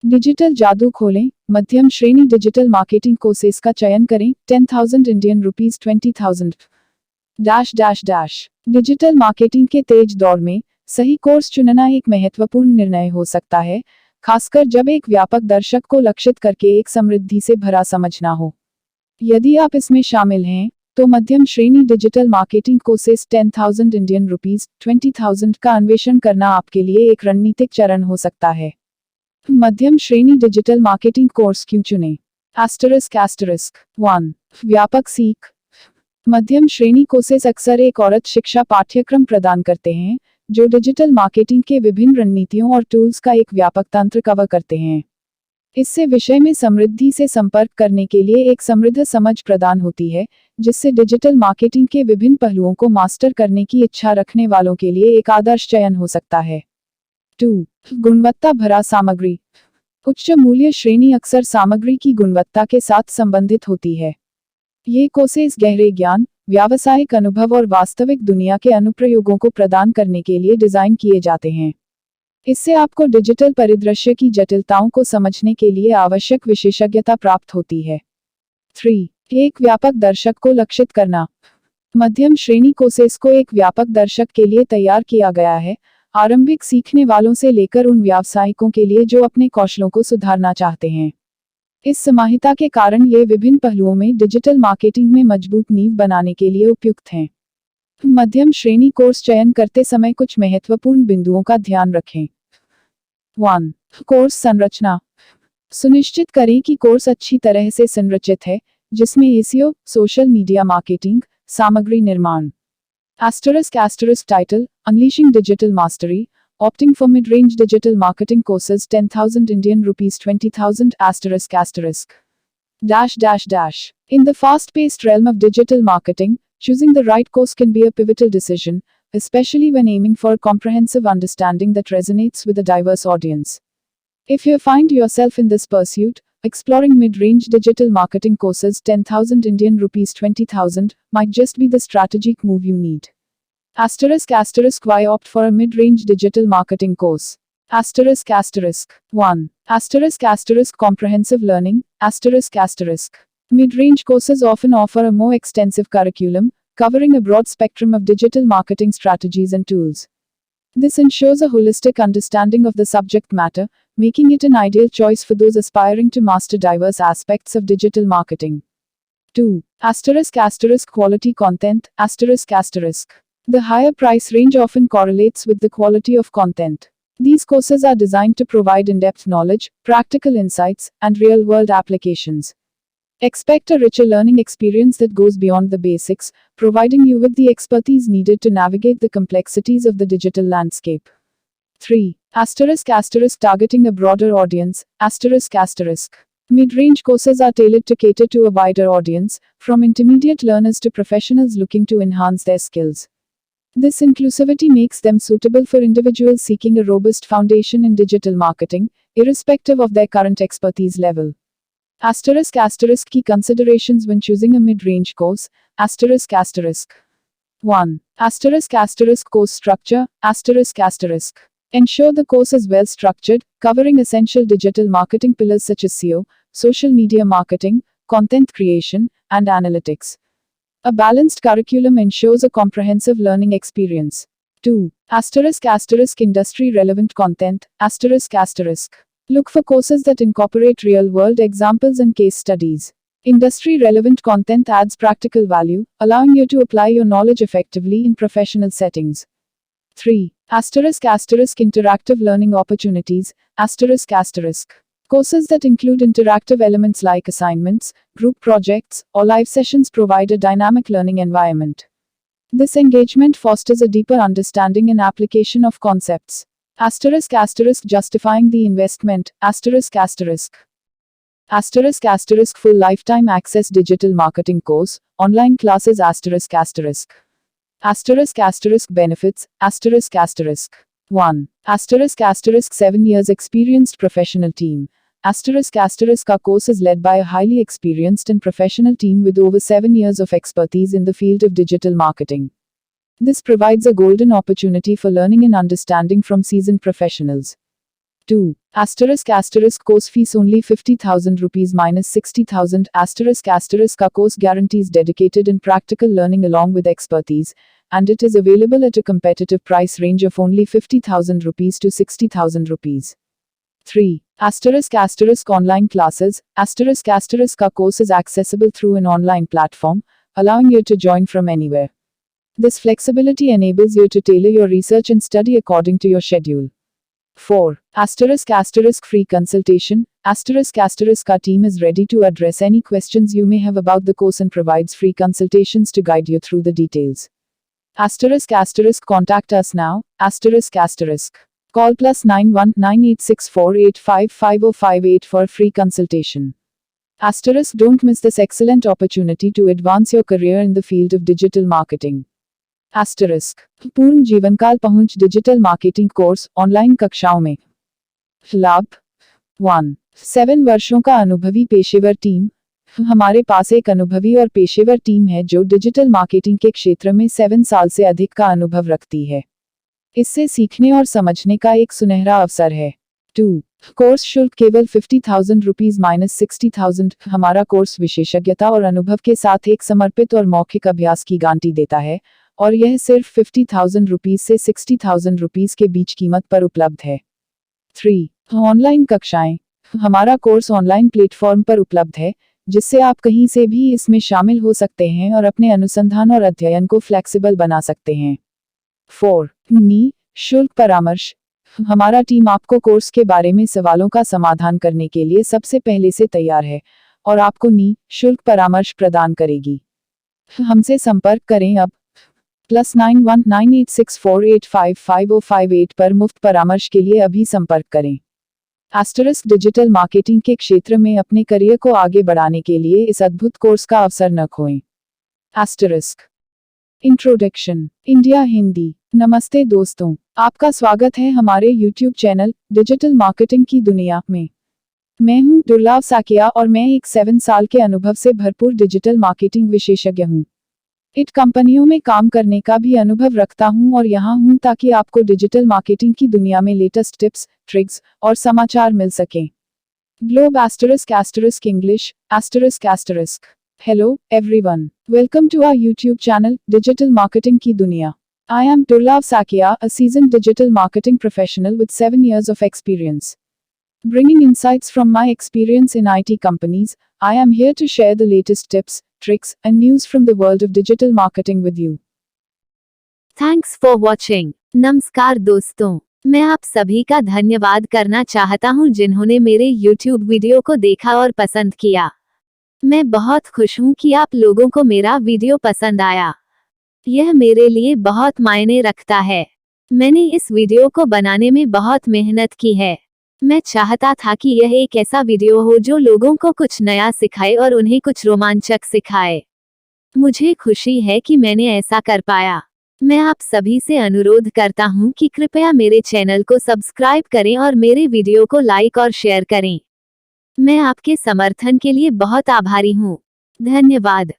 Digital जादू खोलें, मध्यम श्रेणी डिजिटल मार्केटिंग कोर्सेज का चयन करें, 10,000 Indian rupees 20,000 dash dash dash. Digital marketing के तेज दौर में सही कोर्स चुनना एक महत्वपूर्ण निर्णय हो सकता है, खासकर जब एक व्यापक दर्शक को लक्षित करके एक समृद्धि से भरा समझना हो। यदि आप इसमें शामिल हैं, तो मध्यम श्रेणी digital marketing courses 10,000 Indian rupees 20,000 का अन्वेषण करना आपके लिए एक रणनीतिक चरण हो सकता है। मध्यम श्रेणी डिजिटल मार्केटिंग कोर्स क्यों चुनें? एस्टरिस्क 1 व्यापक सीख। मध्यम श्रेणी कोर्सेज अक्सर एक औरत शिक्षा पाठ्यक्रम प्रदान करते हैं, जो डिजिटल मार्केटिंग के विभिन्न रणनीतियों और टूल्स का एक व्यापक तंत्र कवर करते हैं। इससे विषय में समृद्धि से संपर्क करने के लिए एक समृद्ध समझ प्रदान होती है, जिससे डिजिटल मार्केटिंग के विभिन्न पहलुओं को मास्टर करने की इच्छा रखने वालों के लिए एक आदर्श चयन हो सकता है। 2. गुणवत्ता भरा सामग्री। उच्च मूल्य श्रेणी अक्सर सामग्री की गुणवत्ता के साथ संबंधित होती है। ये कोर्सेज गहरे ज्ञान, व्यावसायिक अनुभव और वास्तविक दुनिया के अनुप्रयोगों को प्रदान करने के लिए डिजाइन किए जाते हैं। इससे आपको डिजिटल परिदृश्य की जटिलताओं को समझने के लिए आवश्यक विशेषज्ञता प्राप्त होती है। 3. एक व्यापक दर्शक को लक्षित करना। मध्यम श्रेणी कोर्सेज को एक व्यापक दर्शक के लिए तैयार किया गया है, आरंभिक सीखने वालों से लेकर उन व्यावसायिकों के लिए जो अपने कौशलों को सुधारना चाहते हैं। इस समाहिता के कारण ये विभिन्न पहलुओं में डिजिटल मार्केटिंग में मजबूत नींव बनाने के लिए उपयुक्त हैं। मध्यम श्रेणी कोर्स चयन करते समय कुछ महत्वपूर्ण बिंदुओं का ध्यान रखें। 1. कोर्स संरचना। सुनिश्चित करें कि कोर्स अच्छी तरह से संरचित है, जिसमें एसईओ, सोशल मीडिया मार्केटिंग, सामग्री निर्माण। Title, Unleashing Digital Mastery, Opting for Mid-Range Digital Marketing Courses 10,000 Indian rupees 20,000 In the fast-paced realm of digital marketing, choosing the right course can be a pivotal decision, especially when aiming for a comprehensive understanding that resonates with a diverse audience. If you find yourself in this pursuit, exploring mid-range digital marketing courses 10,000 Indian rupees 20,000 might just be the strategic move you need. Why opt for a mid-range digital marketing course? 1. Comprehensive learning. Mid-range courses often offer a more extensive curriculum, covering a broad spectrum of digital marketing strategies and tools. This ensures a holistic understanding of the subject matter, making it an ideal choice for those aspiring to master diverse aspects of digital marketing. 2. Quality content. The higher price range often correlates with the quality of content. These courses are designed to provide in-depth knowledge, practical insights, and real-world applications. Expect a richer learning experience that goes beyond the basics, providing you with the expertise needed to navigate the complexities of the digital landscape. 3. Targeting a broader audience. Mid-range courses are tailored to cater to a wider audience, from intermediate learners to professionals looking to enhance their skills. This inclusivity makes them suitable for individuals seeking a robust foundation in digital marketing, irrespective of their current expertise level. Key considerations when choosing a mid-range course. 1. Course structure. Ensure the course is well structured, covering essential digital marketing pillars such as SEO, social media marketing, content creation, and analytics. A balanced curriculum ensures a comprehensive learning experience. 2. Industry relevant content. Look for courses that incorporate real-world examples and case studies. Industry relevant content adds practical value, allowing you to apply your knowledge effectively in professional settings. 3. Interactive learning opportunities. Courses that include interactive elements like assignments, group projects, or live sessions provide a dynamic learning environment. This engagement fosters a deeper understanding and application of concepts. Justifying the investment. Full lifetime access digital marketing course, online classes. Benefits. 1. 7 years experienced professional team. Our course is led by a highly experienced and professional team with over 7 years of expertise in the field of digital marketing. This provides a golden opportunity for learning and understanding from seasoned professionals. 2. Asterisk course fees only 50,000 rupees minus 60,000 ** course guarantees dedicated and practical learning along with expertise, and it is available at a competitive price range of only 50,000 rupees to 60,000 rupees. 3. ** online classes ** course is accessible through an online platform, allowing you to join from anywhere. This flexibility enables you to tailor your research and study according to your schedule. 4. ** free consultation ** our team is ready to address any questions you may have about the course and provides free consultations to guide you through the details. ** contact us now ** call +91 9864855058 for free consultation. * don't miss this excellent opportunity to advance your career in the field of digital marketing. * पूर्ण जीवनकाल पहुंच digital marketing course online कक्षाओं में लाभ 1. 7 वर्षों का अनुभवी पेशेवर टीम हमारे पास एक अनुभवी और पेशेवर टीम है जो डिजिटल मार्केटिंग के क्षेत्र में 7 साल से अधिक का अनुभव रखती है. इससे सीखने और समझने का एक सुनहरा अवसर है. 2. कोर्स शुल्क केवल 50,000 रुपीज माइनस 60,000 हमारा कोर्स विशेषज्ञता और अनुभव के साथ एक समर्पित और मौखिक अभ्यास की गारंटी देता है, और यह सिर्फ 50,000 रुपीज से 60,000 रुपीज के बीच कीमत पर उपलब्ध है. 3. ऑनलाइन कक्षाएं हमारा कोर्स ऑनलाइन प्लेटफॉर्म पर उपलब्ध है, जिससे आप कहीं से भी इसमें शामिल हो सकते हैं और अपने अनुसंधान और अध्ययन को फ्लेक्सिबल बना सकते हैं. 4. शुल्क परामर्श हमारा टीम आपको कोर्स के बारे में सवालों का समाधान करने के लिए सबसे पहले से तैयार है और आपको शुल्क परामर्श प्रदान करेगी. हमसे संपर्क करें अब +91 9864855058 पर मुफ्त परामर्श के लिए अभी संपर्क करें. * डिजिटल मार्केटिंग के क्षेत्र में अपने करियर को आगे बढ़ाने के लिए इस अद्भुत कोर्स का अवसर न खोएं. * इंट्रोडक्शन इंडिया हिंदी नमस्ते दोस्तों, आपका स्वागत है हमारे YouTube चैनल डिजिटल मार्केटिंग की दुनिया में. मैं हूं दुर्लभ साकिया और मैं एक 7 साल के अनुभव से भरपूर डिजिटल मार्केटिंग विशेषज्ञ हूं. इट कंपनियों में काम करने का भी अनुभव रखता हूं और यहां हूं ताकि आपको डिजिटल मार्केटिंग की दुनिया में लेटेस्ट टिप्स, ट्रिक्स और समाचार मिल सकें. Globe ** English ** hello everyone, welcome to our YouTube channel digital marketing की दुनिया. I am Durlav Sakia, a seasoned digital marketing professional with 7 years of experience. Bringing insights from my experience in IT companies, I am here to share the latest tips, tricks, and news from the world of digital marketing with you. Thanks for watching. नमस्कार दोस्तों, मैं आप सभी का धन्यवाद करना चाहता हूं जिन्होंने मेरे YouTube वीडियो को देखा और पसंद किया. मैं बहुत खुश हूं कि आप लोगों को मेरा वीडियो पसंद आया. यह मेरे लिए बहुत मायने रखता है. मैंने इस वीडियो को बनाने में बहुत मेहनत की है. मैं चाहता था कि यह एक ऐसा वीडियो हो जो लोगों को कुछ नया सिखाए और उन्हें कुछ रोमांचक सिखाए. मुझे खुशी है कि मैंने ऐसा कर पाया. मैं आप सभी से अनुरोध करता हूं कि कृपया मेरे चैनल को सब्सक्राइब करें और मेरे वीडियो को लाइक और शेयर करें. मैं आपके समर्थन के लिए बहुत आभारी हूं. धन्यवाद.